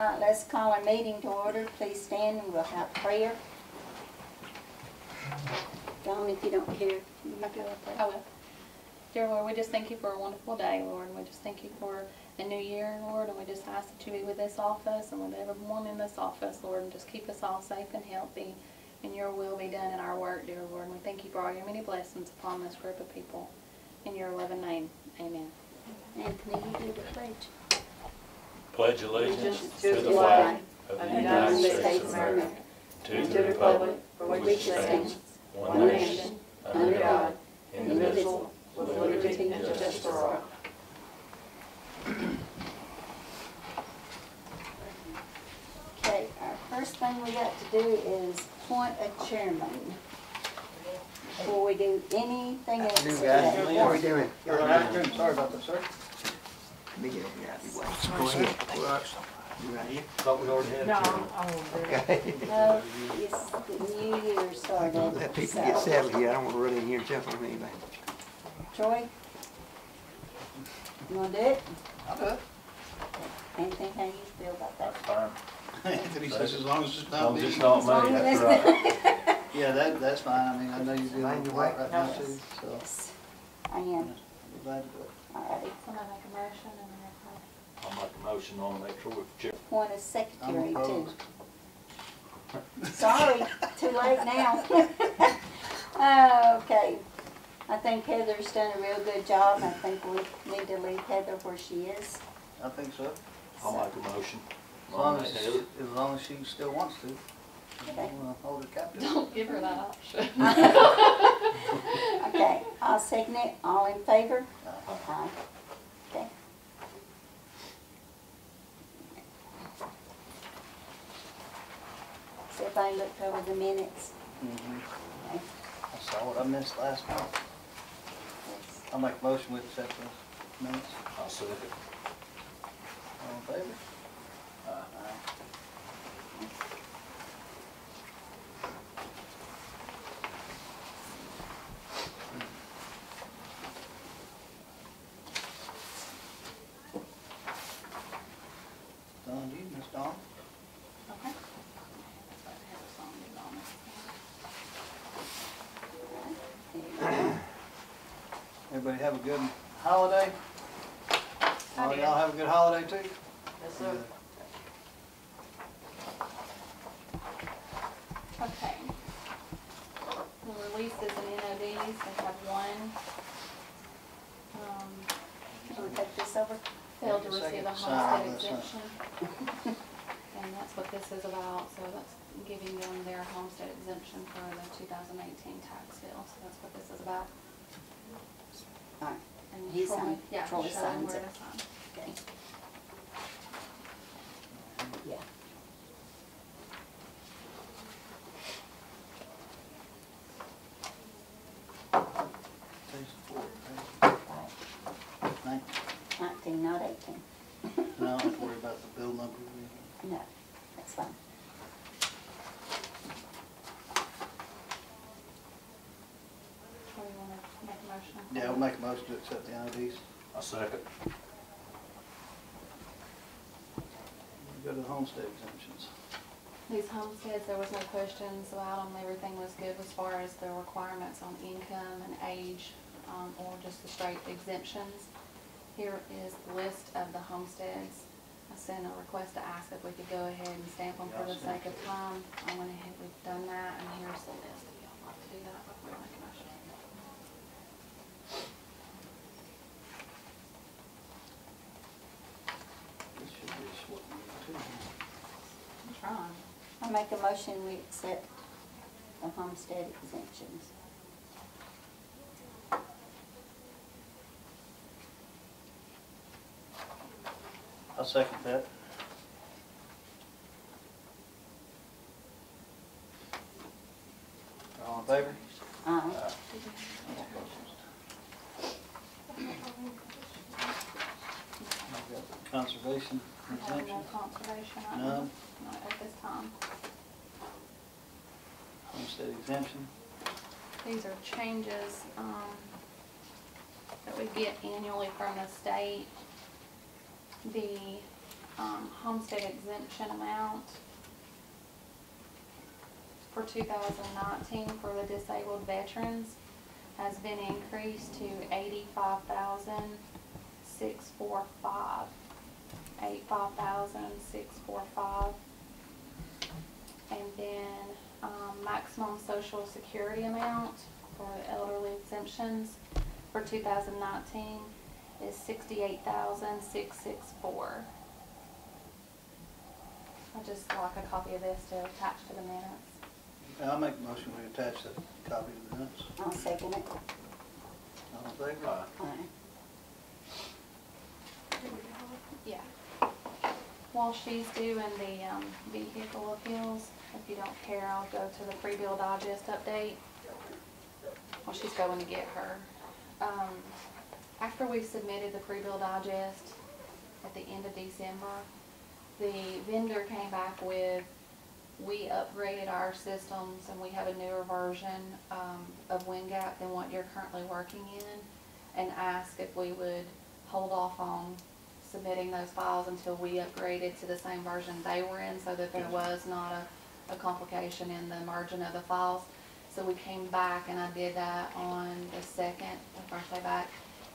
Let's call our meeting to order. Please stand and we'll have prayer. Dawn, if you don't care, you can do it. I will. Dear Lord, we just thank you for a wonderful day, Lord, and we just thank you for a new year, Lord, and we just ask that you be with this office and with everyone in this office, Lord, and just keep us all safe and healthy, and your will be done in our work, dear Lord, and we thank you for all your many blessings upon this group of people. In your loving name, amen. Anthony, you do the pledge. Pledge allegiance to the flag of the United States of America, to the republic for which it stands, one nation, under God, indivisible, with liberty and justice for all. Okay, our first thing we got to do is appoint a chairman. Before we do anything else today. How are we doing? You're on afternoon. Sorry about that, sir. Let me get over here out of your way. Go ahead. You right here? Thought we already had. No, Okay. No, it's the new year started. Let people get settled here. I don't want to run in here and jump on anybody. Troy? You want to do it? I'll do it. Anthony, how you feel about that? That's fine. Anthony says as long as it's As not long me. as it's not me, that's right. Yeah, that's fine. I mean, I know you're doing Mind a your lot way. right now too, so Yes, I am. I'll be glad to do it. Alrighty. somebody make a motion and then I'll make a motion on that Troy chair. Appoint a I'm secretary too. opposed. Sorry, too late now. Okay. I think Heather's done a real good job. I think we need to leave Heather where she is. I think so. I'll make a motion. As long as she still wants to. I Okay. don't want to hold her captive. Don't give her that option. Okay, I'll second it. All in favor? Aye. Okay. So if I looked over the minutes. Okay. I saw what I missed last month. Yes. I'll make a motion with accept the minutes. I'll second. All in favor? Aye. Dawn, you, Miss Dawn? Okay. Everybody have a good holiday? All y'all have a good holiday too? Yes, sir. Okay. The releases and NODs, they have one. Shall we take this over? Failed to Take a receive a second to sign homestead this one. exemption. And that's what this is about, so that's giving them their homestead exemption for the 2018 tax bill, so that's what this is about. All right. And He Troy, signed- yeah, Troy show them signs where it. to sign. Okay. Yeah. Page 4, right? 19, not 18. No, I don't have to worry about the bill number. No, that's fine. Troy, you wanna make a motion? Yeah, we'll make a motion to accept the IDs. I'll second. Go to the homestead exemptions. These homesteads, there was no questions about them, everything was good as far as the requirements on income and age, or just the straight exemptions. Here is the list of the homesteads. I sent a request to ask if we could go ahead and stamp them for the sake of time. I went ahead, we've done that, and here's the list, if y'all like to do that before I make a motion. This should be a short one too. I'm trying. I make a motion we accept the homestead exemptions. I'll second that. All in favor? Aye. I've got the conservation I have exemption, no conservation None. items, not at this time. homestead exemption. These are changes, that we get annually from the state. The homestead exemption amount for 2019 for the disabled veterans has been increased to $85,645. $85,645. And then maximum social security amount for elderly exemptions for 2019 is $68,664. I'd just like a copy of this to attach to the minutes. I'll make a motion we attach the copy of the minutes. I'll second it. All in favor? Aye. Yeah. While she's doing the vehicle appeals, if you don't care, I'll go to the Prebill Digest update while she's going to get her. After we submitted the Prebill Digest at the end of December, the vendor came back with, we upgraded our systems and we have a newer version of WinGap than what you're currently working in, and asked if we would hold off on submitting those files until we upgraded to the same version they were in, so that there was not a complication in the margin of the files. So we came back and I did that on the 2nd, the first day back.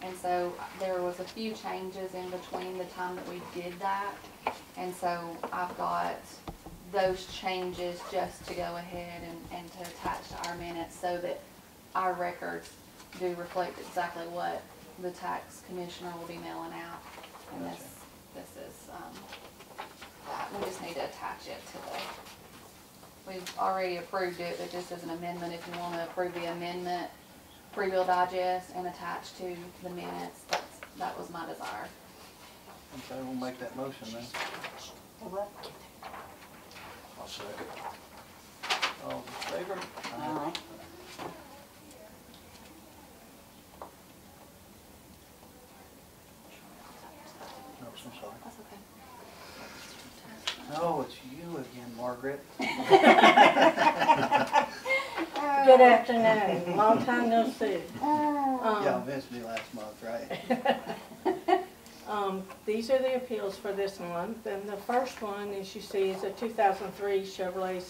And so there was a few changes in between the time that we did that. And so I've got those changes just to go ahead and to attach to our minutes so that our records do reflect exactly what the tax commissioner will be mailing out. And this is that. We just need to attach it to the, we've already approved it, but just as an amendment, if you want to approve the amendment, Prebill Digest and attach to the minutes, that was my desire. Okay, we'll make that motion then. What? I'll second. All in favor? Aye. No, I'm sorry. That's okay. Oh, it's you again, Margaret. Good afternoon, long time no see. Y'all missed me last month, right? These are the appeals for this month, and the first one, as you see, is a 2003 Chevrolet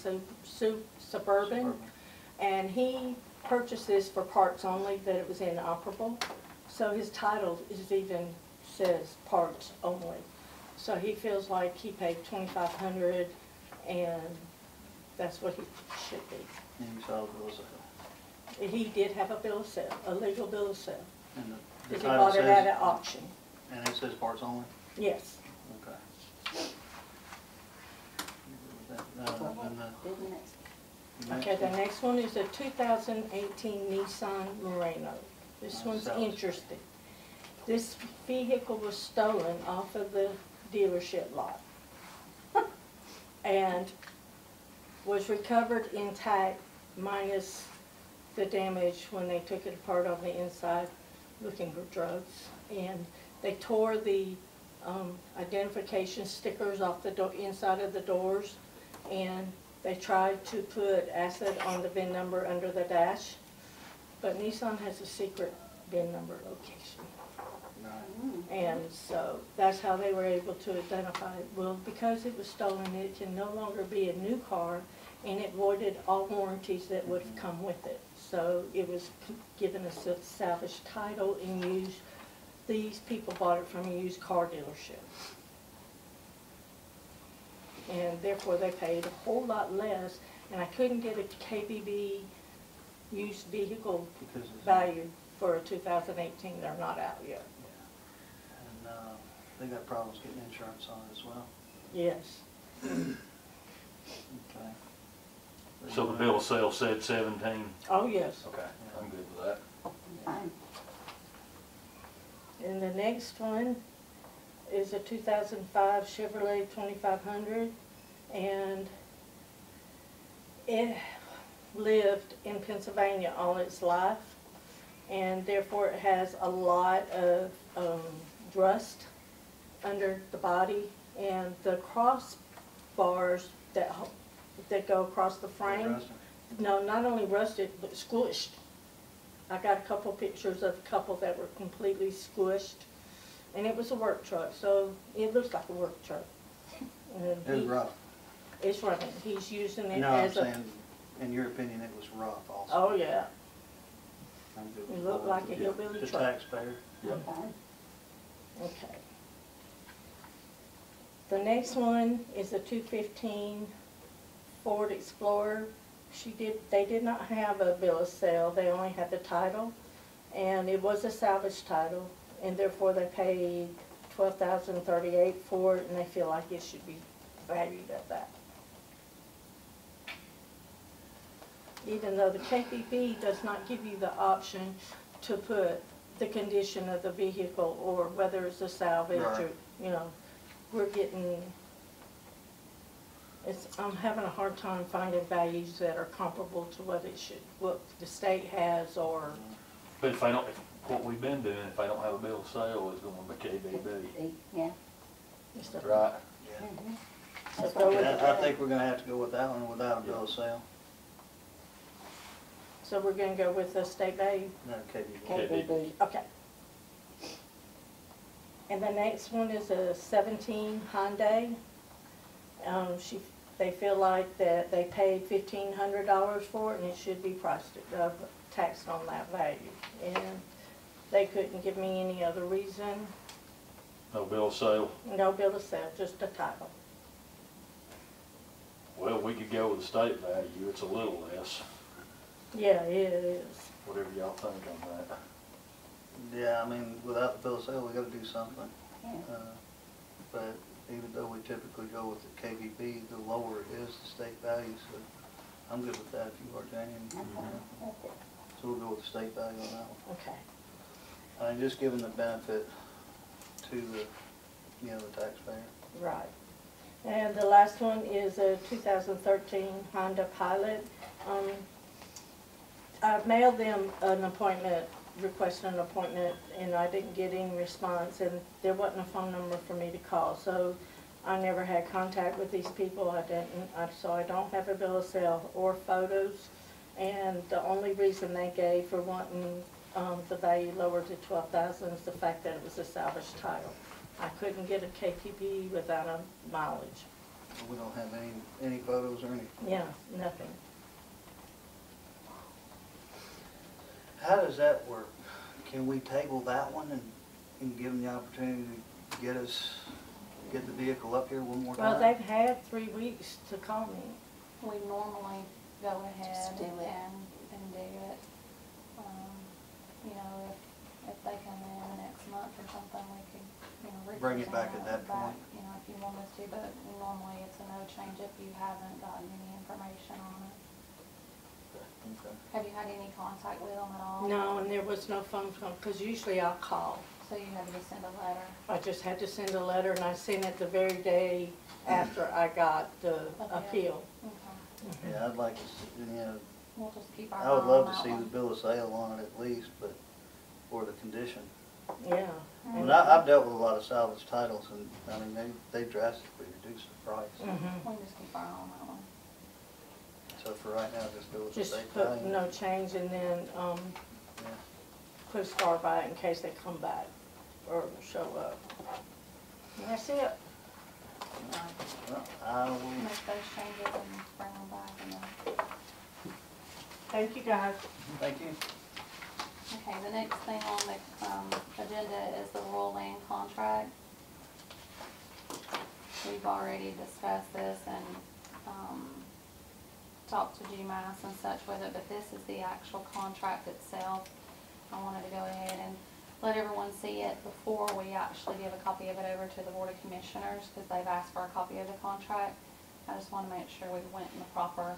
Suburban, and he purchased this for parts only, that it was inoperable, so his title says parts only. So he feels like he paid $2,500, and that's what he should be. And you saw the bill of sale. He did have a bill of sale, a legal bill of sale, And the because he title bought it at says, an auction. and it says parts only? Yes. Okay. And Didn't it? Okay, the next one is a 2018 Nissan Murano. This one's interesting. This vehicle was stolen off of the dealership lot and was recovered intact minus the damage when they took it apart on the inside looking for drugs. And they tore the identification stickers off the inside of the doors, and they tried to put acid on the VIN number under the dash, but Nissan has a secret VIN number location. And so that's how they were able to identify it. Well, because it was stolen, it can no longer be a new car, and it voided all warranties that would have come with it. So it was given a salvage title and used. These people bought it from a used car dealership. And therefore they paid a whole lot less, and I couldn't get a KBB used vehicle value for a 2018. They're not out yet. And they got problems getting insurance on it as well. Yes. Okay. So the bill of sale said 17? Oh, yes. Okay, I'm good with that. Fine. And the next one is a 2005 Chevrolet 2500, and it lived in Pennsylvania all its life, and therefore it has a lot of rust under the body, and the crossbars that go across the frame, no, not only rusted, but squished. I got a couple pictures of a couple that were completely squished, and it was a work truck, so it looks like a work truck. And It was he- rough. It's running, he's using it No, I'm as a, saying, in your opinion, it was rough also. oh yeah, I'm good it with looked that. like a hillbilly The truck. taxpayer. Yep. Okay. The next one is a 215 Ford Explorer. They did not have a bill of sale, they only had the title, and it was a salvage title, and therefore they paid $12,038 for it, and they feel like it should be valued at that. Even though the KPP does not give you the option to put the condition of the vehicle or whether it's a salvage or, Right. you know, we're getting, I'm having a hard time finding values that are comparable to what the state has or, But if what we've been doing, if I don't have a bill of sale, it's going to be KBB, Yeah. stuff. right? Yeah. Mhm. So That's go what with we I did. think we're gonna have to go with that one without a bill of sale. So we're gonna go with the state value? No, KBB. KBB. Okay. And the next one is a 17 Hyundai. They feel like that they paid $1,500 for it and it should be taxed on that value. And they couldn't give me any other reason. No bill of sale. No bill of sale, just a title. Well, we could go with the state value, it's a little less, Yeah, it is. whatever y'all think on that. Yeah, I mean, without the bill of sale, we gotta do something. Yeah. But even though we typically go with the KBB, the lower it is, the state value, so I'm good with that if you are, Jane. Okay. So we'll go with the state value on that one. Okay. And just giving the benefit to the, the taxpayer. Right. And the last one is a 2013 Honda Pilot. I mailed them an appointment, requested an appointment, and I didn't get any response, and there wasn't a phone number for me to call. So I never had contact with these people. So I don't have a bill of sale or photos. And the only reason they gave for wanting the value lowered to $12,000 is the fact that it was a salvage title. I couldn't get a KPP without a mileage. We don't have any photos or anything. Yeah, nothing. How does that work? Can we table that one and give them the opportunity to get the vehicle up here one more time? Well, they've had 3 weeks to call me. We normally go ahead Just do it. and do it. You know, if they come in next month or something, we could, Bring it back at that back, point. You know, if you want us to, but normally it's a no change if you haven't gotten any information on it. Okay. Have you had any contact with them at all? No, and there was no phone call, because usually I'll call. So you had to just send a letter? I just had to send a letter, and I sent it the very day after I got the appeal. Okay. Yeah, I'd like to, We'll just keep our eye I would on love that to see one. the bill of sale on it at least, but, or the condition. Yeah. But I've dealt with a lot of salvage titles, and, I mean, they drastically reduce the price. Mhm. We'll just keep our eye on that one. So for right now, just go with the Just state put value. no change, and then Yeah. put a star by it in case they come back or show up. And that's it. Well, I will, Make those changes and bring them back and then. Thank you, guys. thank you. Okay, the next thing on the agenda is the rural land contract. We've already discussed this and talked to GMAS and such with it, but this is the actual contract itself. I wanted to go ahead and let everyone see it before we actually give a copy of it over to the Board of Commissioners, because they've asked for a copy of the contract. I just want to make sure we went in the proper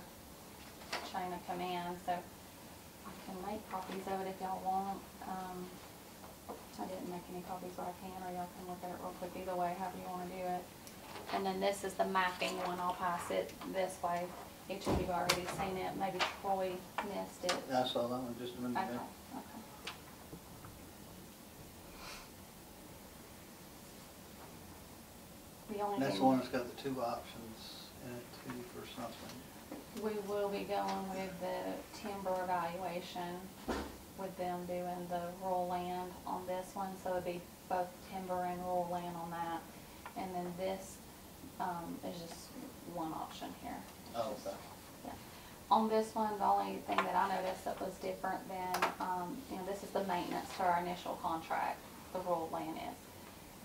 chain of command, so I can make copies of it if y'all want. I didn't make any copies, but I can, or y'all can look at it real quick, either way, however you want to do it. And then this is the mapping one, I'll pass it this way. Each of you have already seen it, maybe Troy missed it. I saw that one just a minute Okay, ago. okay. The only That's thing. the one that's got the two options in it too for something. We will be going with the timber evaluation, with them doing the rural land on this one, so it'd be both timber and rural land on that. And then this is just one option here. Oh, okay. On this one, the only thing that I noticed that was different than, you know, this is the maintenance to our initial contract, the rural land is.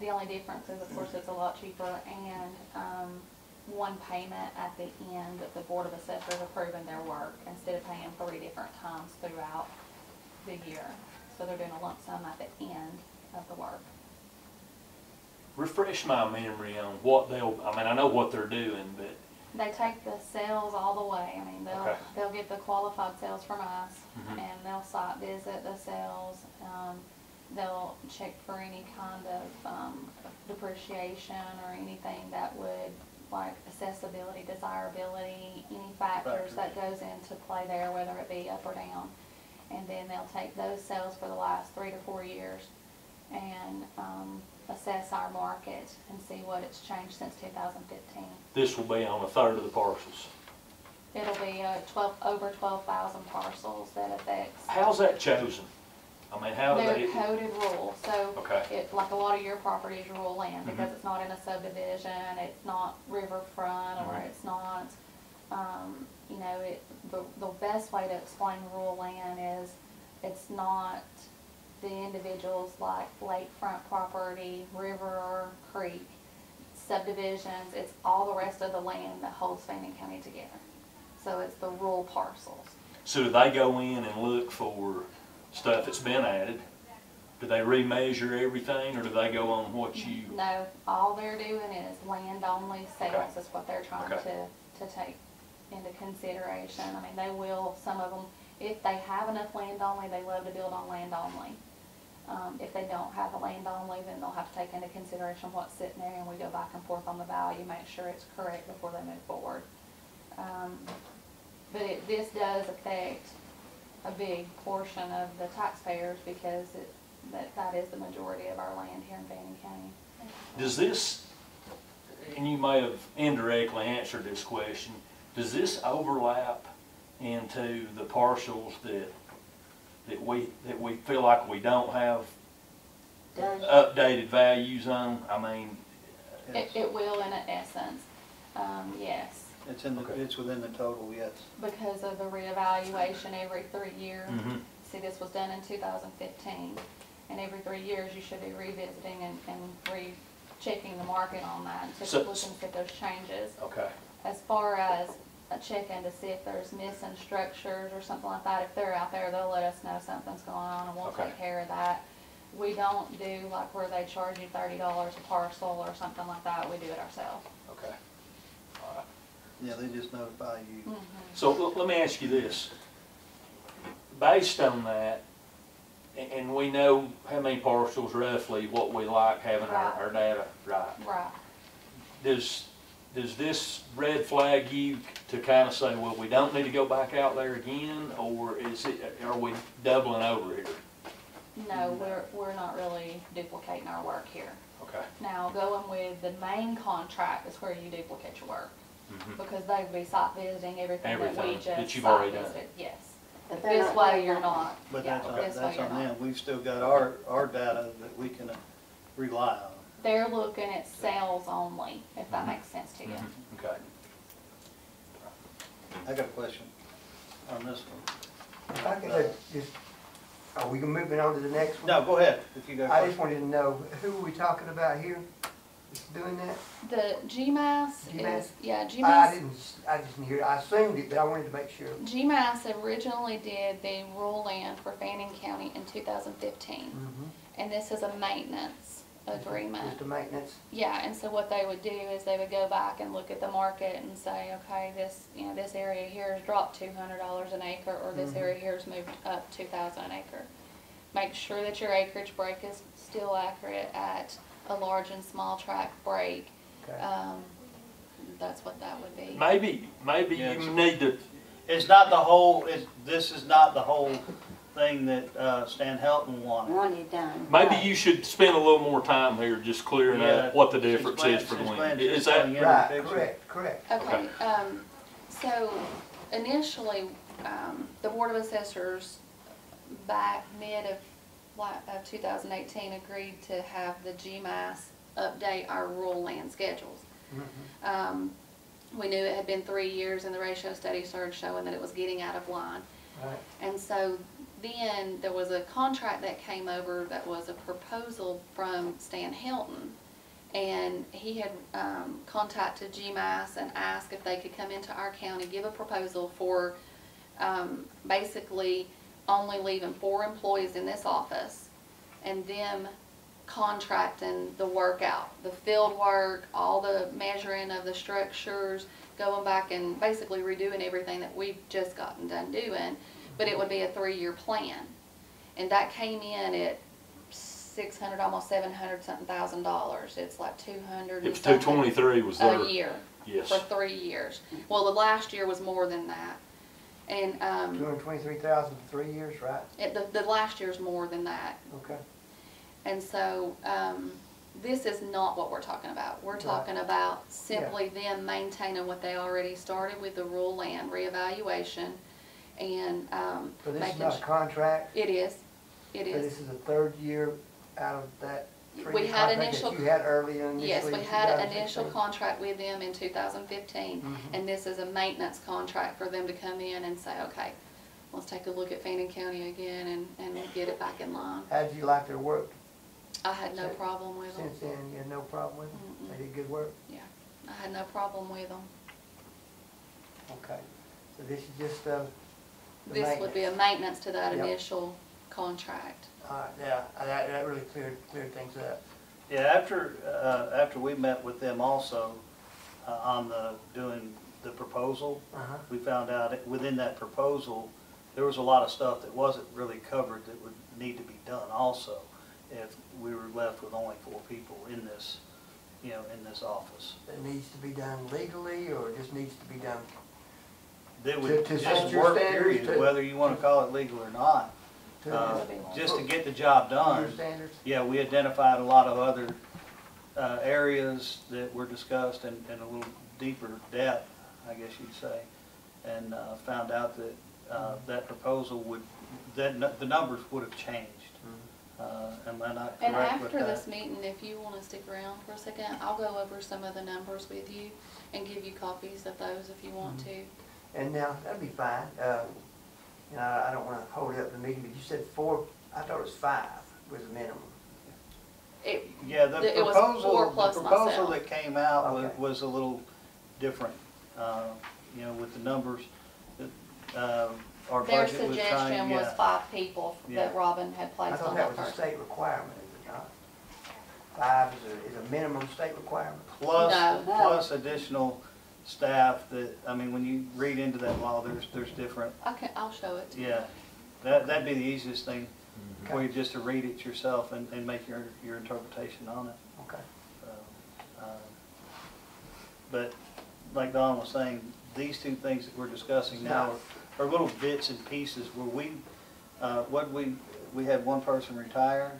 The only difference is, of course, it's a lot cheaper, and one payment at the end of the Board of Assessors approving their work, instead of paying 3 different times throughout the year. So they're doing a lump sum at the end of the work. Refresh my memory on what I mean, I know what they're doing, but. They take the sales all the way. I mean, Okay. they'll get the qualified sales from us, Mhm. and they'll site visit the sales. They'll check for any kind of depreciation or anything that would, like accessibility, desirability, any factors that goes into play there, whether it be up or down. And then they'll take those sales for the last 3 to 4 years and assess our market and see what it's changed since 2015. This will be on a third of the parcels. It'll be over 12,000 parcels that affects. How's that chosen? I mean, how do They're they? coded rural, so Okay. it, like a lot of your property is rural land, because Mhm. it's not in a subdivision, it's not riverfront, or Mhm. it's not, you know, the best way to explain rural land is, it's not the individuals like lakefront property, river or creek, subdivisions, it's all the rest of the land that holds Fannin County together. So it's the rural parcels. So do they go in and look for stuff that's been added? Do they remeasure everything, or do they go on what you? No, all they're doing is land-only sales Okay. is what they're trying Okay. to take into consideration. I mean, they will, some of them, if they have enough land-only, they love to build on land-only. If they don't have a land-only, then they'll have to take into consideration what's sitting there, and we go back and forth on the value, make sure it's correct before they move forward. But this does affect a big portion of the taxpayers, because that is the majority of our land here in Fannin County. Does this, and you may have indirectly answered this question, does this overlap into the parcels that we feel like we don't have Does, updated values on? I mean, It will in essence, yes, It's in the, Okay. it's within the total, yes. because of the reevaluation every 3 years. mhm. See, this was done in 2015, and every 3 years you should be revisiting and re-checking the market on that, and So- looking to see if there's changes. Okay. As far as checking to see if there's missing structures or something like that, if they're out there, they'll let us know something's going on, and we'll Okay. take care of that. We don't do like where they charge you $30 a parcel or something like that. We do it ourselves. Okay. All right. Yeah, they just notify you. Mhm. So let me ask you this. Based on that, and we know how many parcels roughly, what we like having our data, right? Right. Does this red flag you to kind of say, well, we don't need to go back out there again, or are we doubling over here? No, we're not really duplicating our work here. Okay. Now, going with the main contract is where you duplicate your work, Mhm. because they would be site visiting everything that we Everything just that you've already site done. visited. Yes. but they're This not way doing you're that. not. But Yeah, that's on, this way that's you're on not. them. We've still got our data that we can rely on. They're looking at sales only, if that Mhm. makes sense to you. Mhm. Okay. I got a question on this one. If I could just, are we moving on to the next one? No, go ahead, if you got a I just question. wanted to know, who are we talking about here that's doing that? The GMAS GMAS? is, yeah, I GMAS, didn't hear, I assumed it, but I wanted to make sure. GMAS originally did the rural land for Fannin County in 2015. And this is a maintenance agreement. Just the maintenance. Yeah, and so what they would do is they would go back and look at the market and say, okay, this, you know, this area here has dropped $200 an acre, or this area here has moved up 2,000 an acre. Make sure that your acreage break is still accurate at a large and small tract break. Okay. That's what that would be. Maybe Yeah, you need to, It's not the whole, this is not the whole thing that Stan Helton wanted. Want it done. maybe Right. you should spend a little more time here just clearing Yeah, up what the difference is for explain- Glenn. explain Is that, in the Right, picture. correct. Okay, so initially, the Board of Assessors back mid of 2018 agreed to have the GMAS update our rural land schedules. We knew it had been 3 years and the ratio study started showing that it was getting out of line. Right. And so then there was a contract that came over that was a proposal from Stan Hilton. And he had contacted GMAS and asked if they could come into our county, give a proposal for basically only leaving 4 employees in this office and them contracting the work out, the field work, all the measuring of the structures, going back and basically redoing everything that we've just gotten done doing, but it would be a 3-year plan. And that came in at $600, almost $700 something thousand. It's like 200. It was 223 was there. A year. Yes. For 3 years. Well, the last year was more than that. And 223,000 for 3 years, right? the last year's more than that. Okay. And so, this is not what we're talking about. We're talking about simply them maintaining what they already started with the rural land reevaluation and, So this is making not a contract? It is. It So is. this is the 3rd year out of that We 3-year had contract initial. that you had earlier initially? Yes, we in had an initial 2016? contract with them in 2015, and this is a maintenance contract for them to come in and say, okay, let's take a look at Fannin County again and get it back in line. How did you like their work? I had no problem with them. Since then, you had no problem with them? Mm-mm. They did good work? Yeah, I had no problem with them. Okay. So this is just the This would be a maintenance. maintenance to that Yep. initial contract. All right, yeah, that really cleared things up. Yeah, after we met with them also, on doing the proposal, Uh-huh. we found out within that proposal, there was a lot of stuff that wasn't really covered that would need to be done also, if we were left with only 4 people in this, in this office. That needs to be done legally, or just needs to be done? That would To just set your work, standards period, to- whether you want to call it legal or not. Just to get the job Your done. standards? Yeah, we identified a lot of other areas that were discussed in a little deeper depth, I guess you'd say, and found out that that proposal the numbers would have changed. Am I not And correct with after that? this meeting, if you want to stick around for a second, I'll go over some of the numbers with you and give you copies of those if you want to. And now, that'd be fine. I don't want to hold up the meeting, but you said 4, I thought it was 5 was the minimum. Yeah, the It was 4 proposal plus myself. that came out Okay. was a little different, with the numbers. Our Their budget was suggestion was 5 people Yeah. that Robin had I placed thought on that that was a first. state requirement, is it not? 5 is a minimum state requirement? plus No. plus additional staff that, I mean, when you read into that law, there's different, I'll show it to you. yeah. That'd be the easiest thing for Okay. you, just to read it yourself and make your interpretation on it. Okay. But like Don was saying, these 2 things that we're discussing now are little bits and pieces where we had 1 person retire,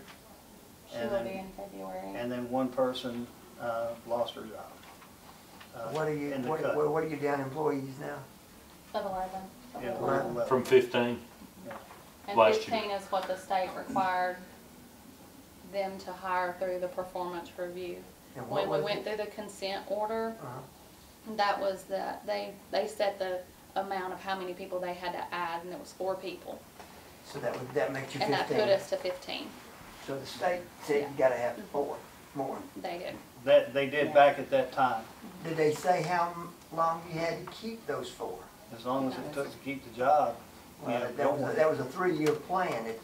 She and will be then, in February. and then 1 person lost her job. What are you, in the what cut. are you down employees now? Of 11. Yeah, Right. we're at 11. From 15. And last 15 is what the state required them to hire through the performance review. And what When we was went it? through the consent order, Uh-huh. that was they set the amount of how many people they had to add, and it was 4 people. So that makes you 15? And that put us to 15. So the state said you gotta have 4 more. They did. That they did back at that time, Did they say how long you had to keep those 4? as long as it took to keep the job. Well, that was a 3-year plan, that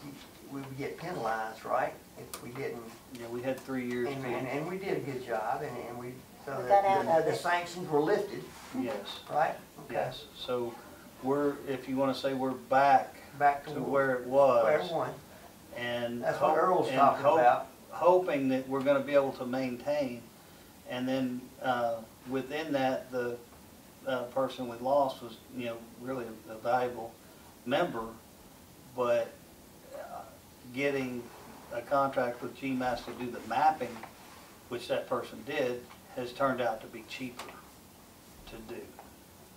we would get penalized, right? If we didn't, Yeah, we had 3 years and we did a good job, and we, so We got out that of the it. sanctions were lifted, yes, right? Okay. yes. So if you want to say we're back Back to to where it where was, one. and That's what Earl's talking about. hoping that we're going to be able to maintain, and then within that, the person we lost was, really a valuable member, but getting a contract with GMAS to do the mapping, which that person did, has turned out to be cheaper to do.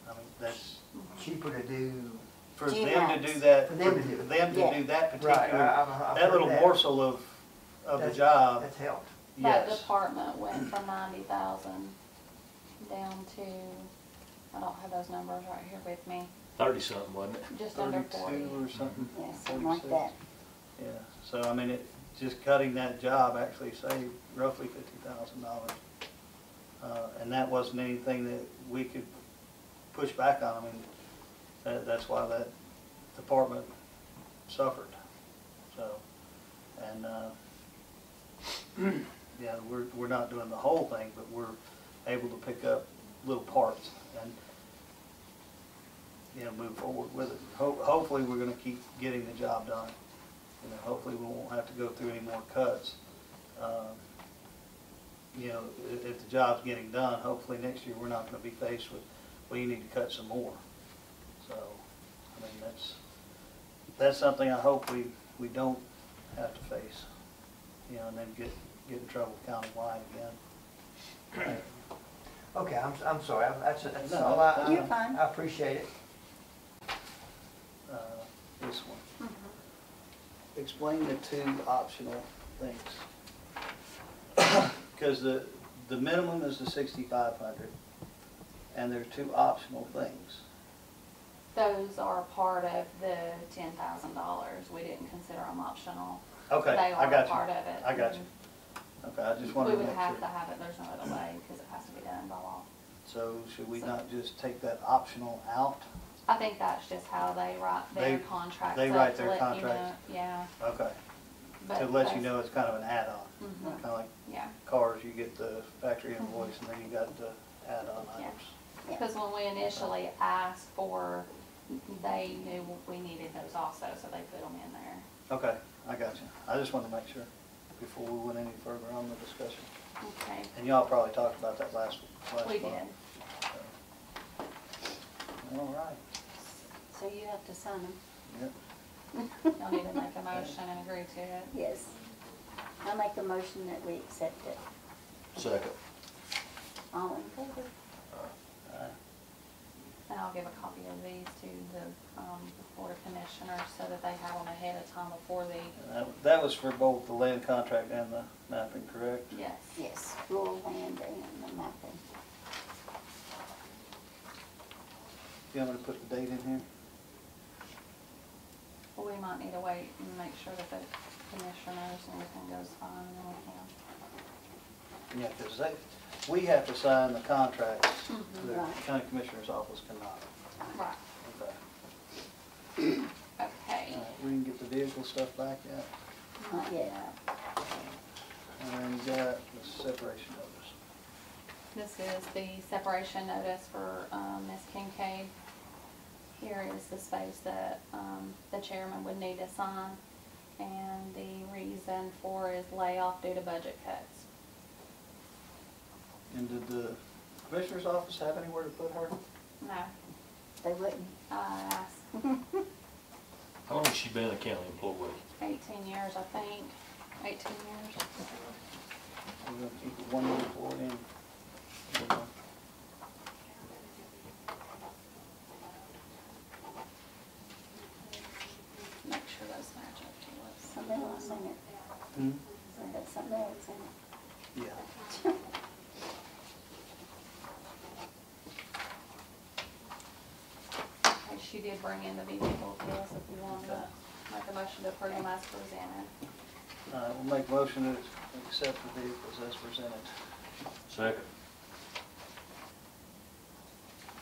I mean, that's Cheaper to do, for them to GMAS. do that, For them to do it. Yeah. do that right, particular, I've that heard little morsel of the That's- job, That's helped. That yes. department went from 90,000 down to, I don't have those numbers right here with me, 30-something, wasn't it? just under 40. 32 or something. Yeah, something like 36. that. Yeah, so I mean, just cutting that job actually saved roughly $50,000. And that wasn't anything that we could push back on. I mean, that's why that department suffered. So, and, yeah, we're not doing the whole thing, but we're able to pick up little parts and, you know, move forward with it. Hopefully, we're gonna keep getting the job done. You know, hopefully we won't have to go through any more cuts. You know, if the job's getting done, hopefully next year we're not gonna be faced with, well, you need to cut some more. So, I mean, that's something I hope we don't have to face, you know, and then get in trouble countywide again. Okay, I'm sorry, that's No, all You're fine. I appreciate it. This one. Explain the two optional things. Because the minimum is the 6,500, and there are two optional things. Those are part of the $10,000. We didn't consider them optional. Okay, They I are got you. part of it. I got you. Okay, I just wanted We to would make have to sure. have it, there's no other way, because it has to be done by law. So should we not just take that optional out? I think that's just how they write their They- contracts. they up write to their let you know. contracts. Yeah. Okay, But to let you that's- know it's kind of an add-on. Mhm. Kind of like Yeah, cars, you get the factory invoice and then you got the add-on Yeah. items. because when we initially asked for, they knew we needed those also, so they put them in there. Okay, I got you. I just wanted to make sure before we went any further on the discussion. Okay, And y'all probably talked about that last month. we did. All right. So you have to sign them. Yep. Y'all need to make a motion and agree to it. Yes. I make a motion that we accept it. Second. All in favor? And I'll give a copy of these to the Board of Commissioners so that they have them ahead of time before the, That was for both the land contract and the mapping, correct? yes. Yes, rural land and the mapping. You want me to put the date in here? Well, we might need to wait and make sure that the commissioners and everything goes fine, and then we can. Yeah, because we have to sign the contracts. The Right. county commissioner's office cannot. Right, Okay. okay. All right, we didn't get the vehicle stuff back yet. Not yet. And then you got the separation notice. This is the separation notice for Ms. Kincaid. Here is the space that the chairman would need to sign, and the reason for is layoff due to budget cuts. And did the commissioner's office have anywhere to put her? No, They wouldn't. I asked. How long has she been a county employee? 18 years, I think. 18 years. We're gonna keep it 1 year for it in. Make sure those match up to what's. Something else in it. Hmm? So that's something else in it. Yeah. Okay, she did bring in the vehicle bills if you want to make a motion to approve them as presented. We'll make motion to accept the vehicles as presented. Second.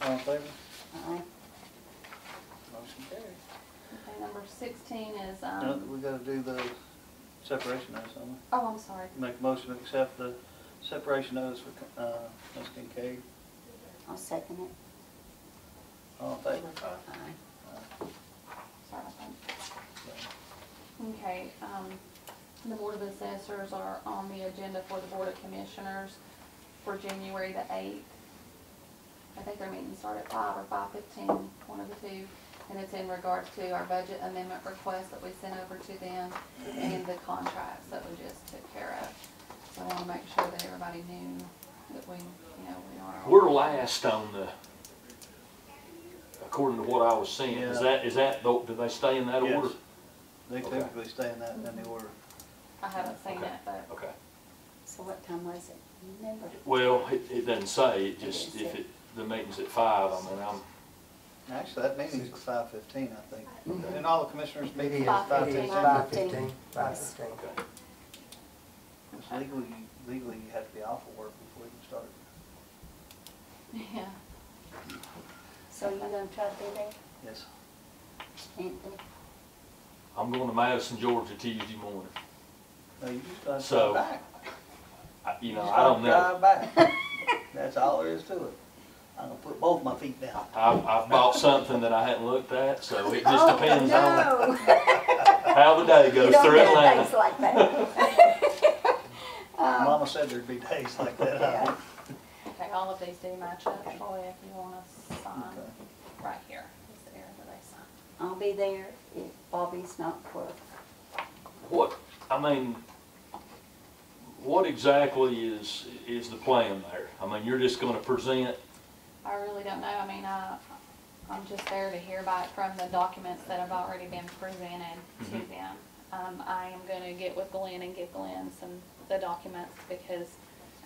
All in favor? Aye. Motion carried. Okay, number 16 is, No, we gotta do the separation notice, don't we? oh, I'm sorry. Make a motion to accept the separation notice for, Ms. Kincaid. I'll second it. All in favor? Aye. Sorry about that. Okay, the Board of Assessors are on the agenda for the Board of Commissioners for January the 8th. I think their meetings start at 5 or 5:15, one of the two. And it's in regards to our budget amendment request that we sent over to them and the contracts that we just took care of. So I want to make sure that everybody knew that we, we are. We're last on the, according to what I was seeing. Is Yeah. that, do they stay in that Yes. order? They Okay. typically stay in that order. I haven't seen Okay. it, but Okay. So what time was it? You remember? Well, it doesn't say, it just, if it, the meeting's at 5, I mean, Actually, that meeting's at 5:15, I think. Mhm. And all the commissioners It meeting is, at 5:15. it is 5:15. 5:15. okay. It's legally you have to be off of work before you can start. Yeah. So you gonna try to be there, Yes. Anthony? I'm going to Madison, Georgia Tuesday morning. No, you just gotta So- drive back. You know, Just I don't know. gotta drive back. That's all there is to it. I'm gonna put both my feet down. I've bought something that I hadn't looked at, so it just Oh, depends on no. how the day You goes don't through do Atlanta. things like that. Mama said there'd be days like that. Yeah. Okay, all of these do match up, Troy, if you wanna sign, Okay. right here is the area where they sign. I'll be there if Bobby's not working. What, I mean, what exactly is the plan there? I mean, you're just gonna present, I really don't know, I mean, I'm just there to hear back from the documents that have already been presented to Mhm. them. I am gonna get with Glenn and give Glenn the documents, because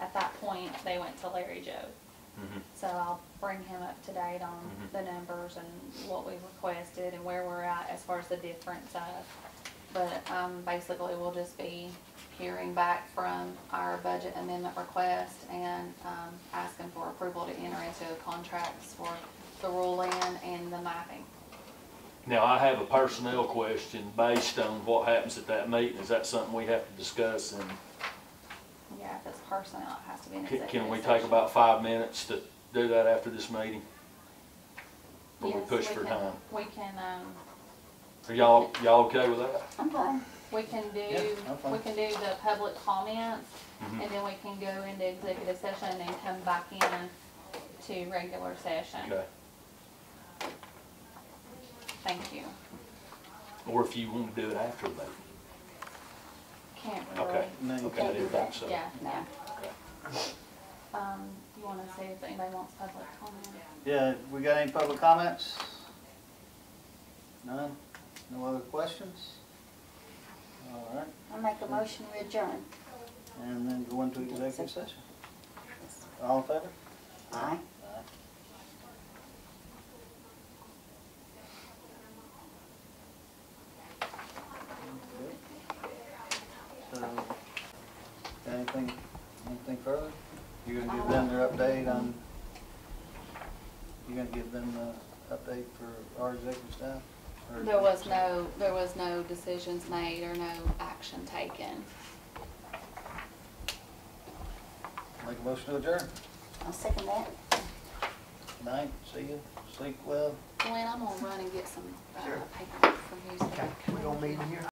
at that point, they went to Larry Joe. So I'll bring him up to date on Mhm. the numbers and what we requested and where we're at as far as the difference of. But, basically we'll just be hearing back from our budget amendment request and, asking for approval to enter into contracts for the rural land and the mapping. now I have a personnel question based on what happens at that meeting. Is that something we have to discuss? And Yeah, if it's personnel, it has to be an can executive we take session. about 5 minutes to do that after this meeting? Or we Yes, push for can- time? We can, Are y'all okay with that? I'm fine. we can Yeah, do, I'm fine. we can do the public comments, Mhm. and then we can go into executive session and then come back in to regular session. Okay. Thank you. Or if you want to do it after the meeting? Can't really. Okay. No, you Okay, I can't do didn't that. think so. Yeah, yeah. Okay. You wanna see if anybody wants public comment? Yeah, we got any public comments? None? No other questions? All right, I'll make a motion to adjourn. and then go into executive session. All in favor? Aye. So, anything further? You're gonna give them their update on, you're gonna give them the update for our executive staff? Or- There was no decisions made or no action taken. Make a motion to adjourn. I'll second that. Good night, see you, sleep well. Glenn, I'm gonna run and get some Sure. paperwork from you. so Okay, we gonna meet in here?